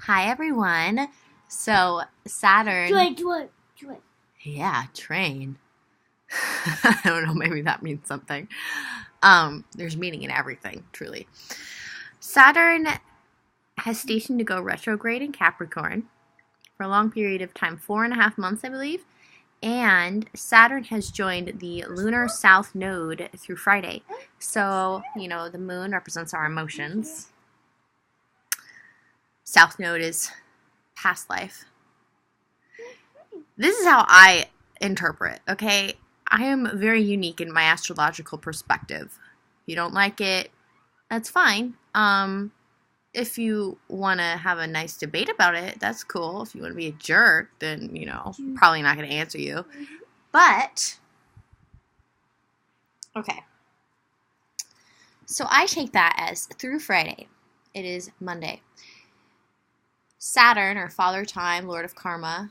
Hi, everyone. So, Saturn. Train. Yeah, train. I don't know, maybe that means something. There's meaning in everything, truly. Saturn has stationed to go retrograde in Capricorn for a long period of time, 4.5 months, I believe. And Saturn has joined the lunar south node through Friday. So, the moon represents our emotions. South node is past life. This is how I interpret, okay? I am very unique in my astrological perspective. If you don't like it, that's fine. If you want to have a nice debate about it, that's cool. If you want to be a jerk, then, probably not going to answer you. But, okay. So I take that as through Friday. It is Monday. Saturn, or Father Time, Lord of Karma,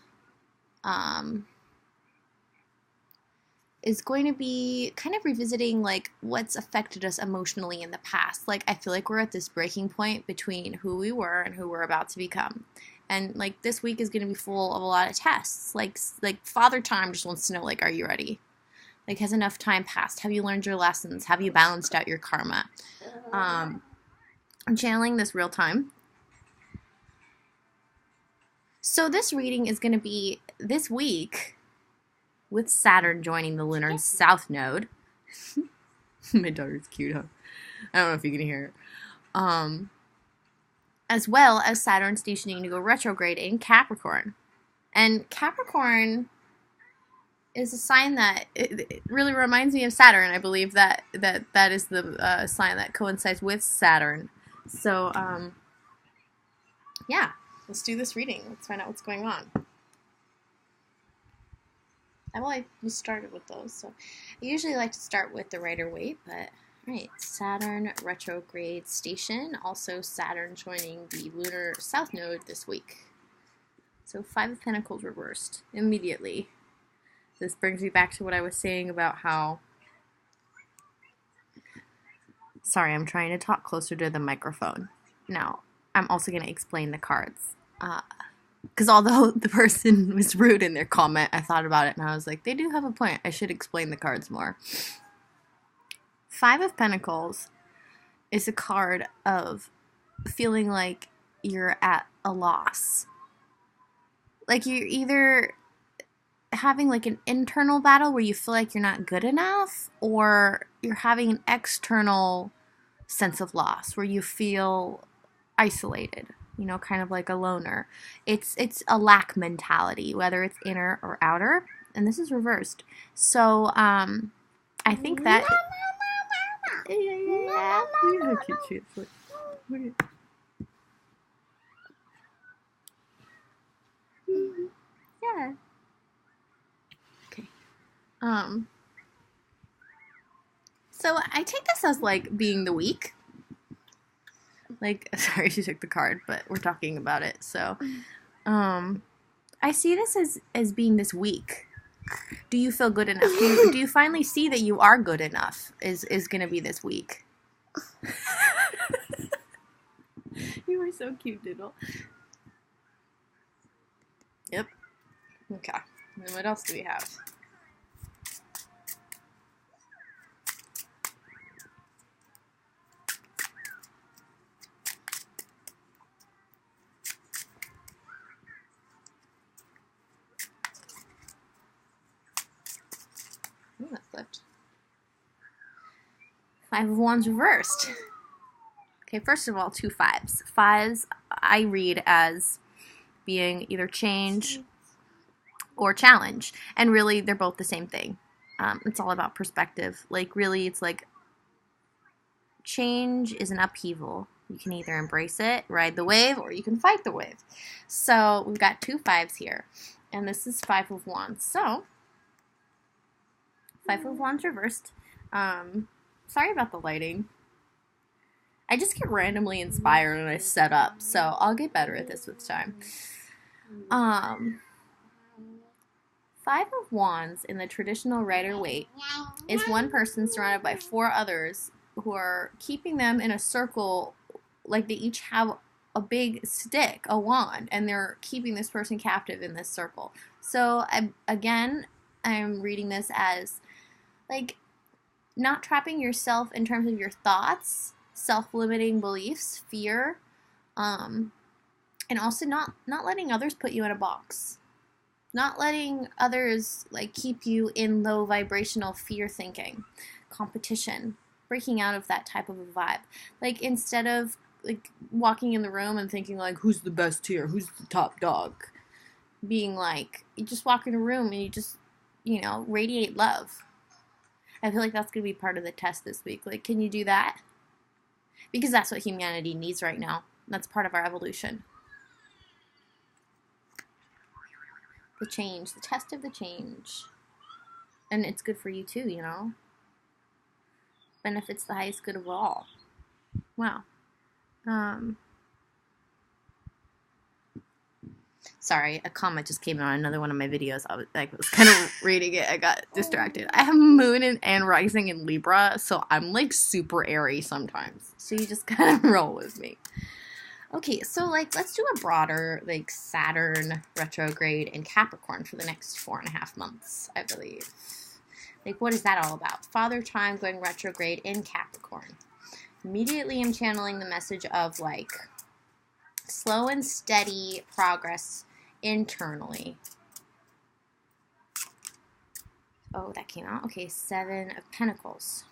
is going to be kind of revisiting what's affected us emotionally in the past. I feel like we're at this breaking point between who we were and who we're about to become. And this week is going to be full of a lot of tests. Like Father Time just wants to know, are you ready? Has enough time passed? Have you learned your lessons? Have you balanced out your karma? I'm channeling this real time. So this reading is going to be this week with Saturn joining the lunar south node. My daughter's cute, huh? I don't know if you can hear it. As well as Saturn stationing to go retrograde in Capricorn. And Capricorn is a sign that it really reminds me of Saturn. I believe that is the sign that coincides with Saturn. So, yeah. Let's do this reading. Let's find out what's going on. I started with those, so I usually like to start with the Rider-Waite, but alright, Saturn retrograde station, also Saturn joining the lunar south node this week. So 5 of Pentacles reversed immediately. This brings me back to what I was saying about how... Sorry, I'm trying to talk closer to the microphone. Now, I'm also going to explain the cards. Because although the person was rude in their comment, I thought about it and I was like, they do have a point. I should explain the cards more. 5 of Pentacles is a card of feeling like you're at a loss. You're either having an internal battle where you feel like you're not good enough, or you're having an external sense of loss where you feel isolated. Kind of like a loner. It's a lack mentality, whether it's inner or outer, and this is reversed. So, I think that... Yeah. How cute she is. Yeah. Okay. So I take this as being the week. Sorry, she took the card, but we're talking about it. So, I see this as being this week. Do you feel good enough? Do you finally see that you are good enough? Is going to be this week. You are so cute, Doodle. Yep. Okay. And then what else do we have? Oh, that flipped. 5 of Wands reversed. Okay, first of all, 2 5s. 5s I read as being either change or challenge. And really, they're both the same thing. It's all about perspective. Really, it's change is an upheaval. You can either embrace it, ride the wave, or you can fight the wave. So, we've got 2 5s here. And this is 5 of Wands. So, 5 of Wands reversed. Sorry about the lighting. I just get randomly inspired and I set up, so I'll get better at this with time. 5 of Wands in the traditional Rider-Waite is one person surrounded by 4 others who are keeping them in a circle, they each have a big stick, a wand, and they're keeping this person captive in this circle. So I'm reading this as like not trapping yourself in terms of your thoughts, self-limiting beliefs, fear, and also not letting others put you in a box. Not letting others like keep you in low vibrational fear thinking, competition, breaking out of that type of a vibe. Like instead of like walking in the room and thinking like, who's the best here? Who's the top dog? Being like, you just walk in a room and you just, radiate love. I feel like that's going to be part of the test this week. Like, can you do that? Because that's what humanity needs right now. That's part of our evolution. The change, the test of the change. And it's good for you too, Benefits the highest good of all. Wow. Sorry, a comment just came on another one of my videos. I was kind of reading it. I got distracted. I have moon and rising in Libra, so I'm like super airy sometimes. So you just kind of roll with me. Okay, so let's do a broader Saturn retrograde in Capricorn for the next 4.5 months, I believe. What is that all about? Father Time going retrograde in Capricorn. Immediately I'm channeling the message of slow and steady progress internally. Oh, that came out. Okay, 7 of Pentacles.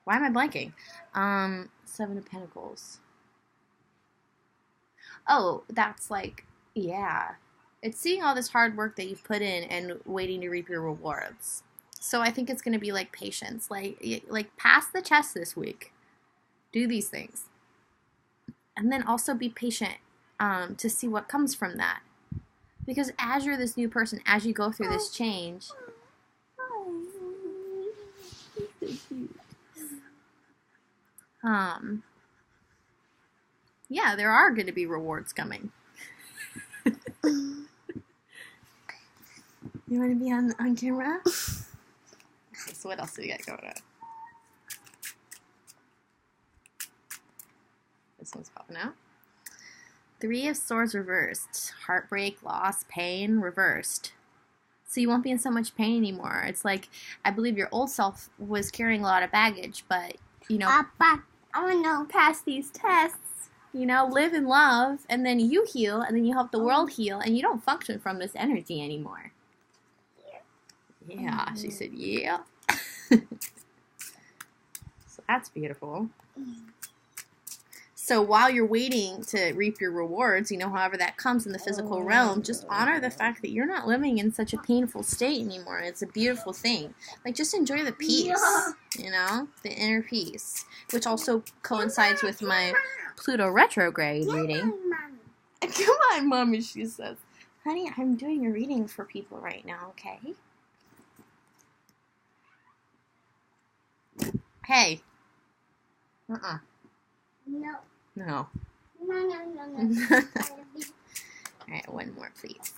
Why am I blanking? 7 of Pentacles. Oh, that's yeah. It's seeing all this hard work that you've put in and waiting to reap your rewards. So I think it's going to be patience. Pass the test this week. Do these things. And then also be patient to see what comes from that. Because as you're this new person, as you go through this change... yeah, there are going to be rewards coming. You want to be on camera? Okay, so what else do we got going on? This one's popping out. 3 of Swords reversed. Heartbreak, loss, pain, reversed. So you won't be in so much pain anymore. It's I believe your old self was carrying a lot of baggage, but, Papa, I want to know. Pass these tests, live in love, and then you heal, and then you help the world heal, and you don't function from this energy anymore. Yeah, she said, yeah. So that's beautiful. So while you're waiting to reap your rewards, however that comes in the physical realm, just honor the fact that you're not living in such a painful state anymore. It's a beautiful thing. Just enjoy the peace, the inner peace, which also coincides with my Pluto retrograde reading. Come on, Mommy, she says. Honey, I'm doing a reading for people right now, okay? Hey. Uh-uh. No. No. No. Alright, one more, please.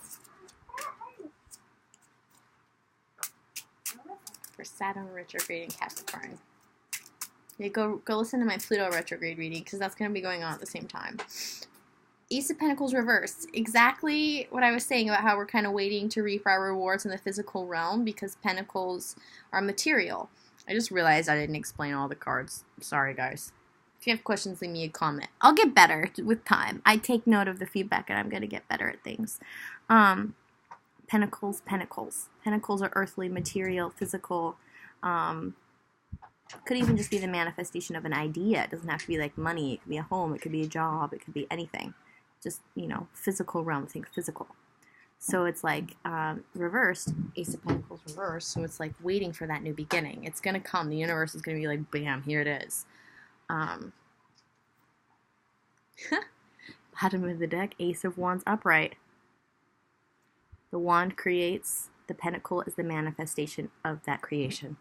For Saturn retrograde in Capricorn. Yeah, go listen to my Pluto retrograde reading, because that's going to be going on at the same time. Ace of Pentacles reversed. Exactly what I was saying about how we're kind of waiting to reap our rewards in the physical realm, because Pentacles are material. I just realized I didn't explain all the cards. Sorry, guys. If you have questions, leave me a comment. I'll get better with time. I take note of the feedback, and I'm going to get better at things. Pentacles. Pentacles are earthly, material, physical. Could even just be the manifestation of an idea. It doesn't have to be money. It could be a home. It could be a job. It could be anything. Just, physical realm. Think physical. So it's reversed, Ace of Pentacles reversed, so it's waiting for that new beginning. It's going to come. The universe is going to be bam, here it is. Bottom of the deck, Ace of Wands upright. The wand creates, the pentacle is the manifestation of that creation.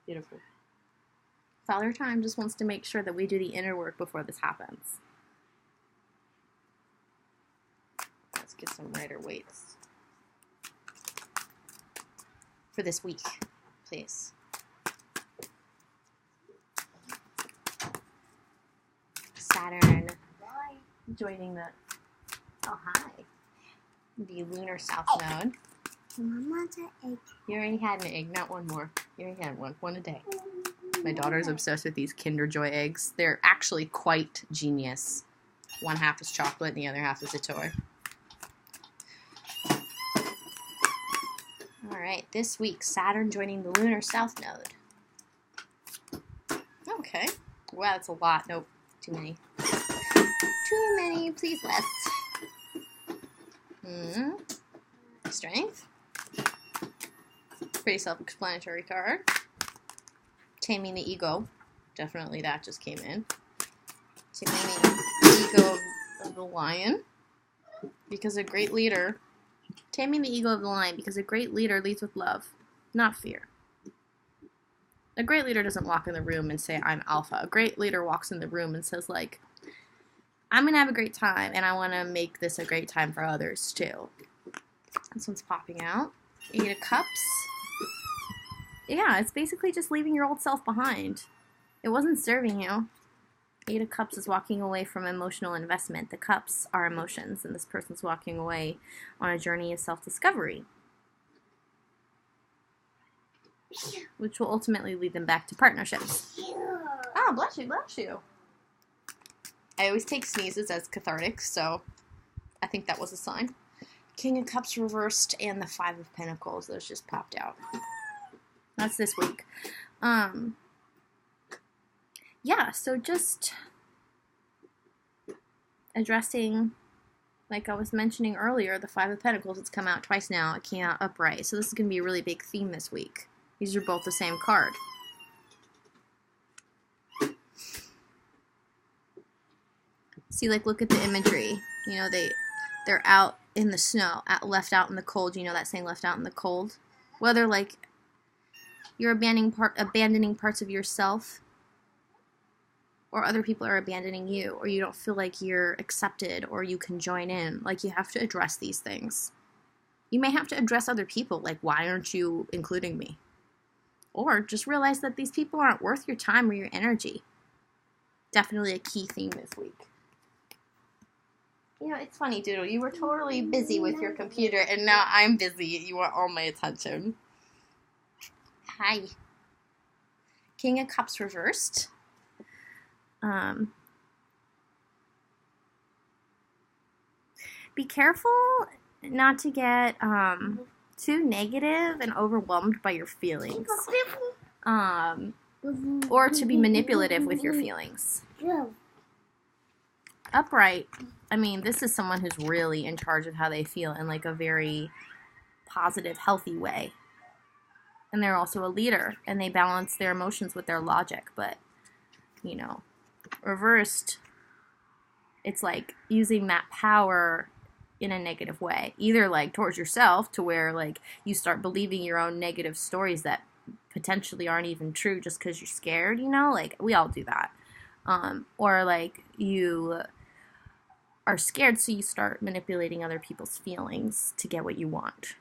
Beautiful. Father Time just wants to make sure that we do the inner work before this happens. Let's get some Rider Waits for this week, please. Saturn joining the... Oh, hi. The lunar south node. Mama's an egg. You already had an egg, not one more. You already had one a day. My daughter's obsessed with these Kinder Joy eggs. They're actually quite genius. One half is chocolate and the other half is a toy. Alright, this week, Saturn joining the lunar south node. Okay. Wow, that's a lot. Nope, too many. Too many, please less. Strength. Pretty self-explanatory card. Taming the ego. Definitely that just came in. Taming the ego of the lion. Because a great leader... Taming the ego of the lion, because a great leader leads with love, not fear. A great leader doesn't walk in the room and say, I'm alpha. A great leader walks in the room and says, like, I'm going to have a great time, and I want to make this a great time for others, too. This one's popping out. Eight of Cups. Yeah, it's basically just leaving your old self behind. It wasn't serving you. Eight of Cups is walking away from emotional investment. The cups are emotions, and this person's walking away on a journey of self-discovery, which will ultimately lead them back to partnerships. Oh, bless you, bless you. I always take sneezes as cathartic, so I think that was a sign. King of Cups reversed and the Five of Pentacles. Those just popped out. That's this week. Yeah, so just addressing, like I was mentioning earlier, the Five of Pentacles. It's come out twice now. It came out upright. So this is going to be a really big theme this week. These are both the same card. See, like, look at the imagery. You know, they're out in the snow, left out in the cold. You know that saying, left out in the cold? Whether, like, you're abandoning parts of yourself, or other people are abandoning you, or you don't feel like you're accepted, or you can join in. Like, you have to address these things. You may have to address other people, like, why aren't you including me? Or just realize that these people aren't worth your time or your energy. Definitely a key theme this week. You know, it's funny, Doodle. You were totally busy with your computer, and now I'm busy. You want all my attention. Hi. King of Cups reversed. Be careful not to get too negative and overwhelmed by your feelings, or to be manipulative with your feelings. Upright, I mean, this is someone who's really in charge of how they feel in, like, a very positive, healthy way. And they're also a leader, and they balance their emotions with their logic, but, you know, reversed, it's like using that power in a negative way, either like towards yourself, to where like you start believing your own negative stories that potentially aren't even true just because you're scared, you know, like we all do that, or like you are scared, so you start manipulating other people's feelings to get what you want.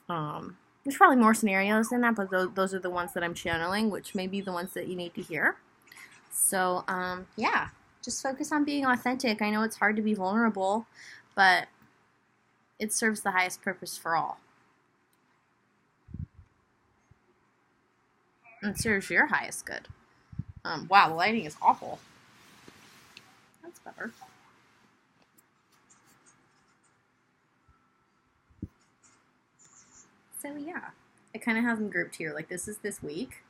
There's probably more scenarios than that, but those are the ones that I'm channeling, which may be the ones that you need to hear. So, yeah, just focus on being authentic. I know it's hard to be vulnerable, but it serves the highest purpose for all. And it serves your highest good. Wow, the lighting is awful. That's better. So, yeah, I kind of have them grouped here. Like, this is this week.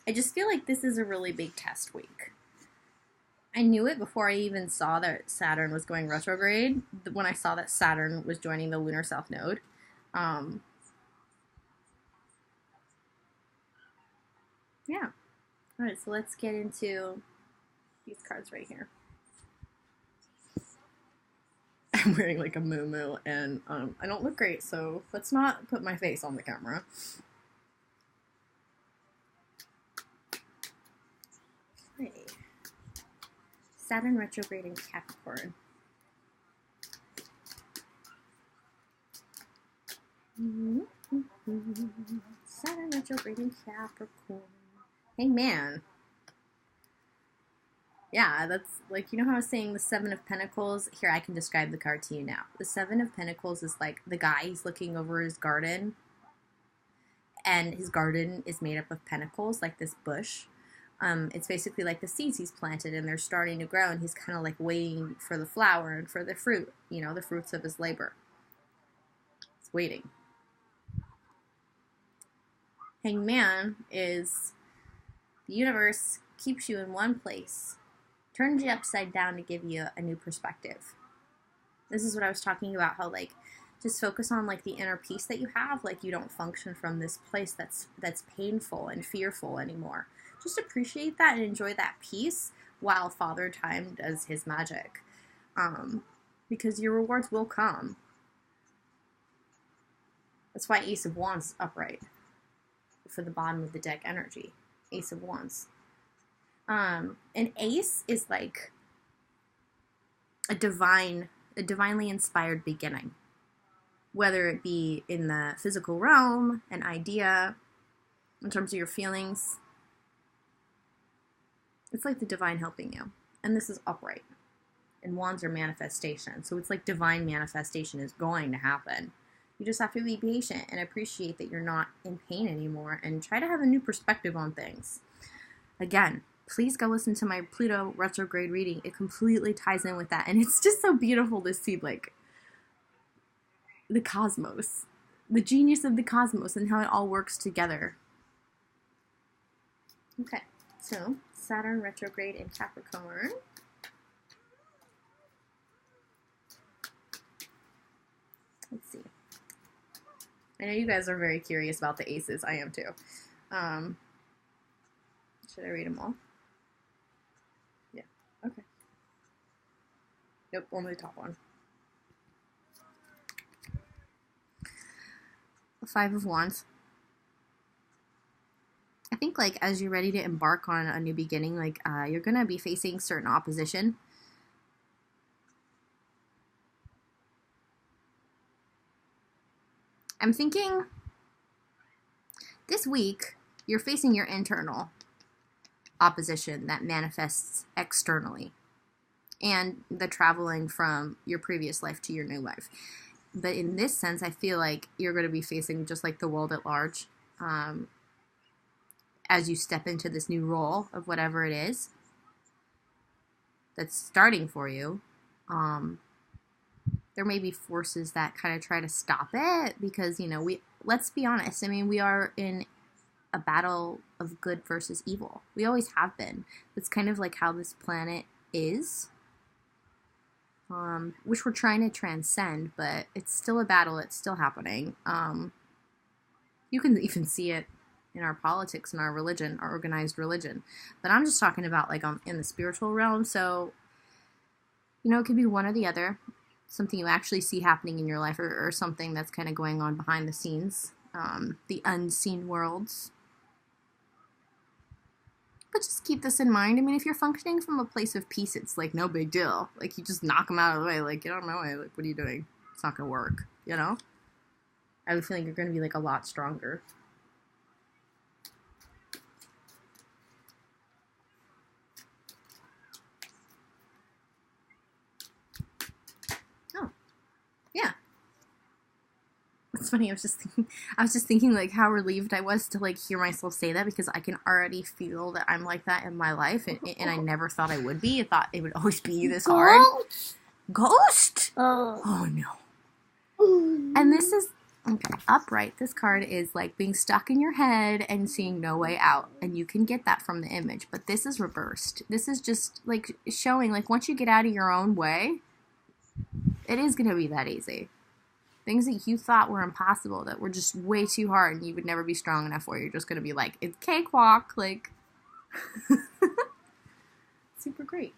I just feel like this is a really big test week. I knew it before I even saw that Saturn was going retrograde, when I saw that Saturn was joining the lunar south node. Yeah. Alright, so let's get into these cards right here. I'm wearing like a muumuu, and I don't look great, so let's not put my face on the camera. Okay. Saturn retrograde in Capricorn. Saturn retrograde in Capricorn. Hey, man. Yeah, that's like, you know how I was saying the Seven of Pentacles? Here, I can describe the card to you now. The Seven of Pentacles is like the guy, he's looking over his garden, and his garden is made up of pentacles, like this bush. It's basically like the seeds he's planted, and they're starting to grow, and he's kind of like waiting for the flower and for the fruit, you know, the fruits of his labor. He's waiting. Hangman is the universe keeps you in one place, turns you upside down to give you a new perspective. This is what I was talking about, how like just focus on like the inner peace that you have, like you don't function from this place that's painful and fearful anymore. Just appreciate that and enjoy that peace while Father Time does his magic. Because your rewards will come. That's why Ace of Wands is upright for the bottom of the deck energy. Ace of Wands. An ace is like a divinely inspired beginning. Whether it be in the physical realm, an idea, in terms of your feelings. It's like the divine helping you. And this is upright. And wands are manifestation. So it's like divine manifestation is going to happen. You just have to be patient and appreciate that you're not in pain anymore and try to have a new perspective on things. Again, please go listen to my Pluto retrograde reading. It completely ties in with that. And it's just so beautiful to see, like, the cosmos, the genius of the cosmos and how it all works together. Okay, so Saturn retrograde in Capricorn. Let's see. I know you guys are very curious about the aces. I am too. Should I read them all? Yeah. Okay. Nope, only the top one. The Five of Wands. I think, like, as you're ready to embark on a new beginning, like, you're going to be facing certain opposition. I'm thinking this week you're facing your internal opposition that manifests externally and the traveling from your previous life to your new life. But in this sense, I feel like you're going to be facing just like the world at large as you step into this new role of whatever it is that's starting for you. There may be forces that kind of try to stop it because, you know, let's be honest. I mean, we are in a battle of good versus evil. We always have been. It's kind of like how this planet is, which we're trying to transcend, but it's still a battle. It's still happening. You can even see it in our politics and our religion, our organized religion. But I'm just talking about like in the spiritual realm. So, you know, it could be one or the other. Something you actually see happening in your life, or something that's kind of going on behind the scenes, the unseen worlds. But just keep this in mind. I mean, if you're functioning from a place of peace, it's like no big deal. Like, you just knock them out of the way. Like, get out of my way. Like, what are you doing? It's not going to work, you know? I have a feeling you're going to be like a lot stronger. Yeah. It's funny, I was just thinking like how relieved I was to like hear myself say that, because I can already feel that I'm like that in my life, and I never thought I would be. I thought it would always be this hard. Ghost? Oh no. And this is, okay, upright. This card is like being stuck in your head and seeing no way out, and you can get that from the image, but this is reversed. This is just like showing like once you get out of your own way, it is going to be that easy. Things that you thought were impossible, that were just way too hard and you would never be strong enough for, you're just going to be like, it's cakewalk, like, super great.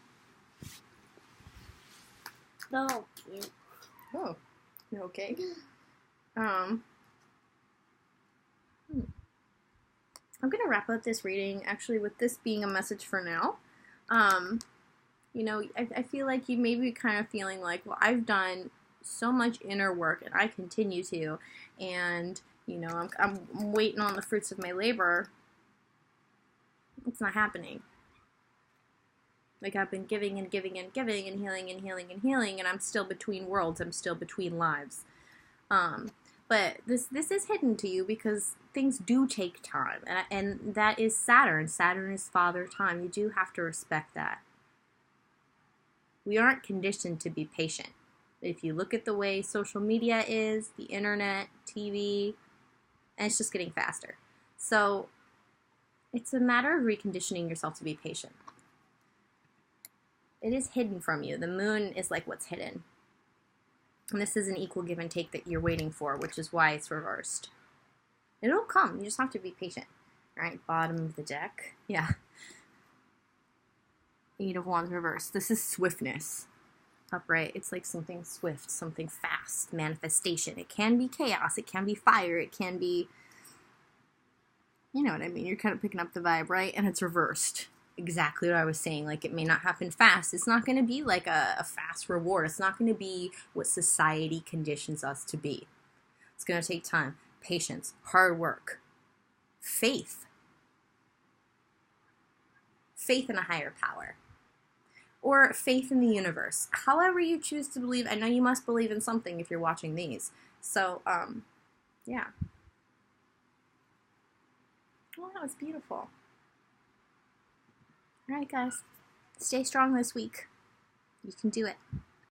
No. Oh, you okay? I'm going to wrap up this reading, actually, with this being a message for now. You know, I feel like you may be kind of feeling like, well, I've done so much inner work and I continue to, and, you know, I'm waiting on the fruits of my labor. It's not happening. Like, I've been giving and giving and giving and healing and healing and healing, and I'm still between worlds. I'm still between lives. But this is hidden to you because things do take time, and that is Saturn. Saturn is father time. You do have to respect that. We aren't conditioned to be patient. If you look at the way social media is, the internet, TV, and it's just getting faster. So it's a matter of reconditioning yourself to be patient. It is hidden from you. The moon is like what's hidden. And this is an equal give and take that you're waiting for, which is why it's reversed. It'll come. You just have to be patient. All right, bottom of the deck. Yeah. Eight of Wands reversed. This is swiftness. Upright. It's like something swift, something fast. Manifestation. It can be chaos. It can be fire. It can be... You know what I mean. You're kind of picking up the vibe, right? And it's reversed. Exactly what I was saying. Like, it may not happen fast. It's not going to be like a fast reward. It's not going to be what society conditions us to be. It's going to take time, patience, hard work, faith in a higher power, or faith in the universe. However you choose to believe. I know you must believe in something if you're watching these. So, yeah. Oh, that was beautiful. All right, guys. Stay strong this week. You can do it.